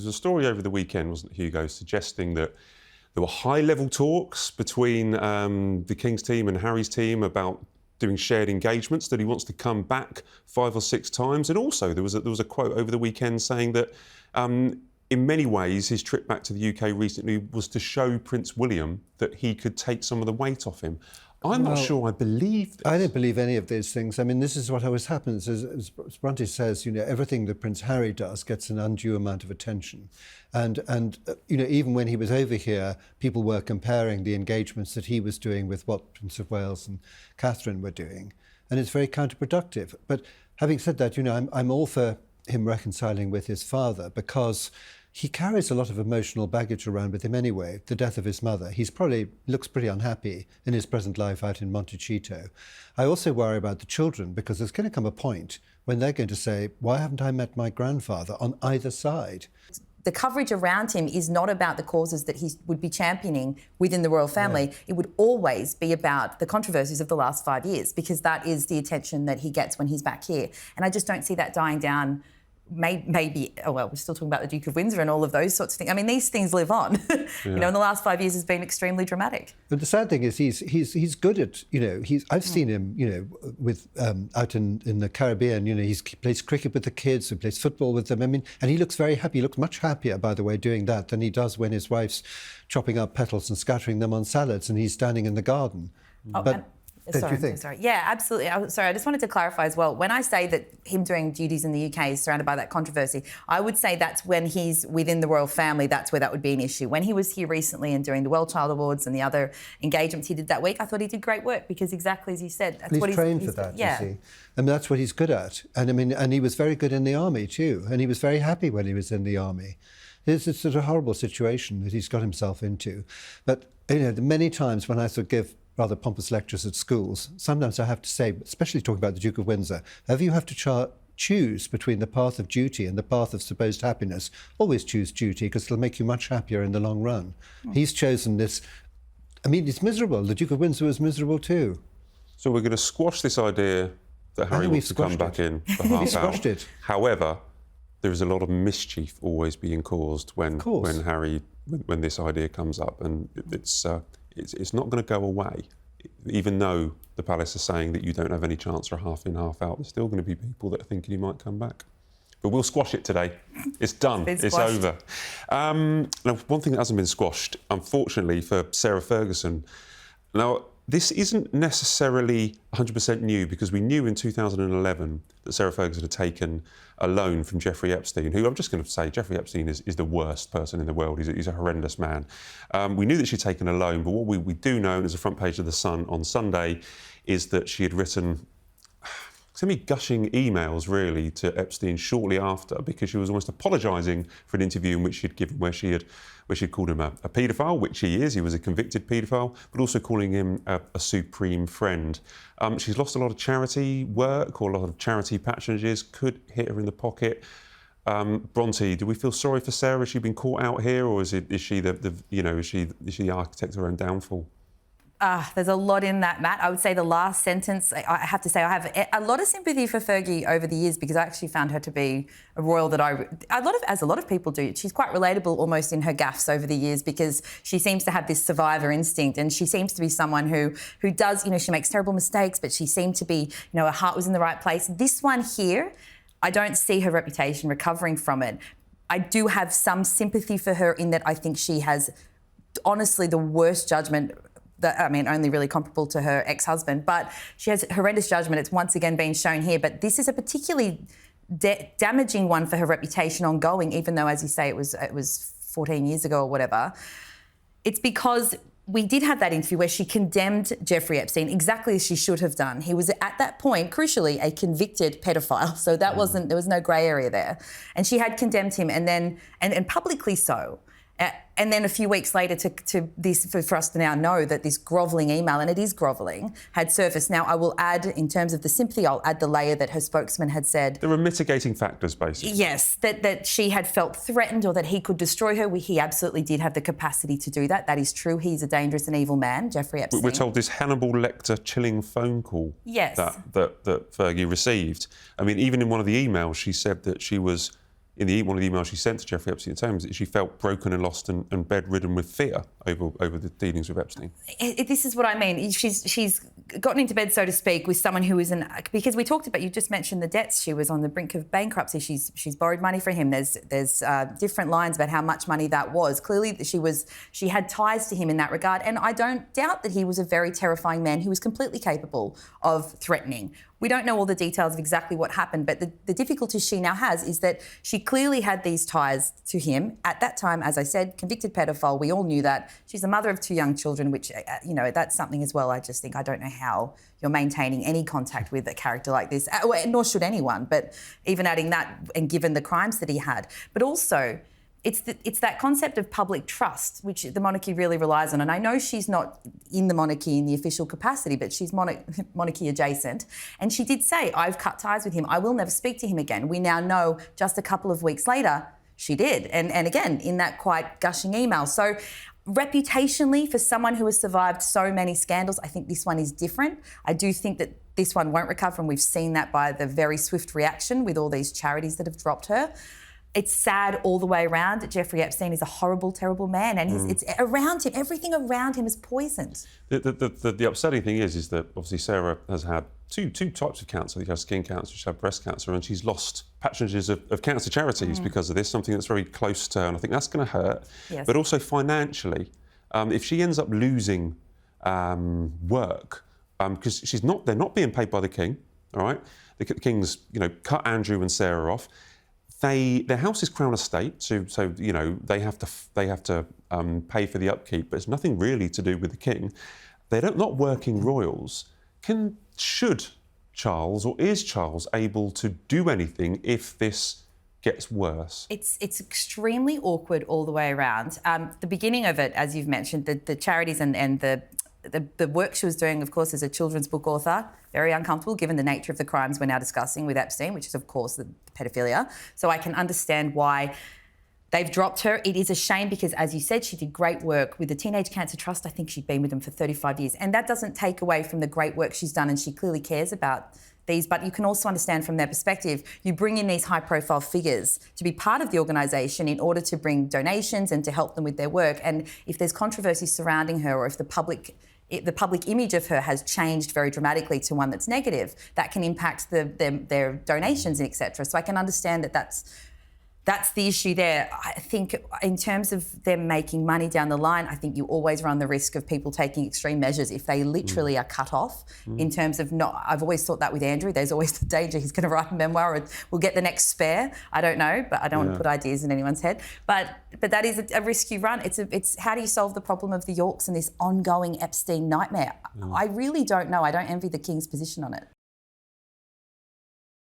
was a story over the weekend, wasn't it, Hugo, suggesting that there were high-level talks between the King's team and Harry's team about doing shared engagements, that he wants to come back 5 or 6 times. And also there was a quote over the weekend saying that in many ways his trip back to the UK recently was to show Prince William that he could take some of the weight off him. I'm not sure I believe this. I don't believe any of these things. I mean, this is what always happens. As Bronte says, everything that Prince Harry does gets an undue amount of attention. And even when he was over here, people were comparing the engagements that he was doing with what Prince of Wales and Catherine were doing. And it's very counterproductive. But having said that, I'm all for him reconciling with his father, because he carries a lot of emotional baggage around with him anyway, the death of his mother. He's probably looks pretty unhappy in his present life out in Montecito. I also worry about the children, because there's going to come a point when they're going to say, why haven't I met my grandfather, on either side? The coverage around him is not about the causes that he would be championing within the royal family. Yeah. It would always be about the controversies of the last 5 years, because that is the attention that he gets when he's back here. And I just don't see that dying down. Maybe, we're still talking about the Duke of Windsor and all of those sorts of things. I mean, these things live on. Yeah. In the last 5 years has been extremely dramatic. But the sad thing is he's good at, I've seen him, with out in the Caribbean, he plays cricket with the kids, he plays football with them. I mean, and he looks very happy. He looks much happier, by the way, doing that than he does when his wife's chopping up petals and scattering them on salads and he's standing in the garden. Sorry. Yeah, absolutely. I just wanted to clarify as well. When I say that him doing duties in the UK is surrounded by that controversy, I would say that's when he's within the royal family, that's where that would be an issue. When he was here recently and doing the Well Child Awards and the other engagements he did that week, I thought he did great work, because exactly as you said, that's what he's trained for that, yeah. You see. I mean, that's what he's good at. And he was very good in the army too. And he was very happy when he was in the army. It's sort of a horrible situation that he's got himself into. But, many times when I sort of give rather pompous lectures at schools, sometimes I have to say, especially talking about the Duke of Windsor, whenever you have to choose between the path of duty and the path of supposed happiness, always choose duty, because it'll make you much happier in the long run. He's chosen this. I mean, it's miserable. The Duke of Windsor was miserable too. So we're going to squash this idea that Harry wants to come back in for half hour. However, there is a lot of mischief always being caused when this idea comes up, and it's not going to go away. Even though the palace is saying that you don't have any chance for a half in, half out, there's still going to be people that are thinking he might come back. But we'll squash it today. It's done. It's over. Now, one thing that hasn't been squashed, unfortunately, for Sarah Ferguson. Now, this isn't necessarily 100% new, because we knew in 2011 that Sarah Ferguson had taken a loan from Jeffrey Epstein, who, I'm just going to say, Jeffrey Epstein is the worst person in the world. He's a horrendous man. We knew that she'd taken a loan, but what we do know, and as the front page of The Sun on Sunday, is that she had written semi-gushing emails, really, to Epstein shortly after, because she was almost apologising for an interview in which she'd given, where she'd called him a paedophile, which he is. He was a convicted paedophile, but also calling him a supreme friend. She's lost a lot of charity work, or a lot of charity patronages, could hit her in the pocket. Bronte, do we feel sorry for Sarah? Has she been caught out here, or is she the architect of her own downfall? There's a lot in that, Matt. I would say the last sentence, I have to say I have a lot of sympathy for Fergie over the years, because I actually found her to be a royal that as a lot of people do. She's quite relatable almost in her gaffes over the years, because she seems to have this survivor instinct, and she seems to be someone who does, she makes terrible mistakes, but she seemed to be, her heart was in the right place. This one here, I don't see her reputation recovering from it. I do have some sympathy for her in that I think she has, honestly, the worst judgment, only really comparable to her ex-husband, but she has horrendous judgment. It's once again been shown here, but this is a particularly damaging one for her reputation ongoing, even though, as you say, it was 14 years ago or whatever. It's because we did have that interview where she condemned Jeffrey Epstein exactly as she should have done. He was at that point, crucially, a convicted pedophile, so there was no grey area there. And she had condemned him, and publicly so. And then a few weeks later, to this, for us to now know that this grovelling email, and it is grovelling, had surfaced. Now, I will add, in terms of the sympathy, I'll add the layer that her spokesman had said. There were mitigating factors, basically. Yes, that she had felt threatened, or that he could destroy her. He absolutely did have the capacity to do that. That is true. He's a dangerous and evil man, Jeffrey Epstein. We're told this Hannibal Lecter chilling phone call that Fergie received. I mean, even in one of the emails, she said that she was in one of the emails she sent to Jeffrey Epstein at the time, is that she felt broken and lost and bedridden with fear over the dealings with Epstein. This is what I mean. She's gotten into bed, so to speak, with someone who isn't, because we talked about, you just mentioned the debts. She was on the brink of bankruptcy. She's borrowed money from him. There's different lines about how much money that was. Clearly, she had ties to him in that regard, and I don't doubt that he was a very terrifying man who was completely capable of threatening. We don't know all the details of exactly what happened, but the difficulty she now has is that she clearly had these ties to him. At that time, as I said, convicted pedophile, we all knew that. She's the mother of 2 young children, which, that's something as well. I just think, I don't know how you're maintaining any contact with a character like this, nor should anyone, but even adding that and given the crimes that he had. But also, it's that concept of public trust, which the monarchy really relies on. And I know she's not in the monarchy in the official capacity, but she's monarchy adjacent. And she did say, I've cut ties with him. I will never speak to him again. We now know just a couple of weeks later, she did. And again, in that quite gushing email. So reputationally, for someone who has survived so many scandals, I think this one is different. I do think that this one won't recover, and we've seen that by the very swift reaction with all these charities that have dropped her. It's sad all the way around. Jeffrey Epstein is a horrible, terrible man, and it's around him. Everything around him is poisoned. The upsetting thing is that obviously Sarah has had two types of cancer. She has skin cancer, she has breast cancer, and she's lost patronages of cancer charities because of this. Something that's very close to her, and I think that's going to hurt. Yes. But also financially, if she ends up losing work, because they're not being paid by the king. All right, the king's cut Andrew and Sarah off. Their house is Crown Estate, so they have to pay for the upkeep, but it's nothing really to do with the king. They're not working royals. Should Charles, or is Charles able to do anything if this gets worse? It's extremely awkward all the way around. The beginning of it, as you've mentioned, the charities and the work she was doing, of course, as a children's book author, very uncomfortable given the nature of the crimes we're now discussing with Epstein, which is, of course, the paedophilia. So I can understand why they've dropped her. It is a shame because, as you said, she did great work with the Teenage Cancer Trust. I think she'd been with them for 35 years. And that doesn't take away from the great work she's done, and she clearly cares about these. But you can also understand from their perspective, you bring in these high-profile figures to be part of the organisation in order to bring donations and to help them with their work. And if there's controversy surrounding her, or if the public image of her has changed very dramatically to one that's negative, that can impact their donations and etc. So I can understand that that's the issue there. I think in terms of them making money down the line, I think you always run the risk of people taking extreme measures if they literally are cut off in terms of I've always thought that with Andrew, there's always the danger he's going to write a memoir or we'll get the next Spare. I don't know, but I don't want to put ideas in anyone's head. But that is a risk you run. It's how do you solve the problem of the Yorks and this ongoing Epstein nightmare? I really don't know. I don't envy the King's position on it.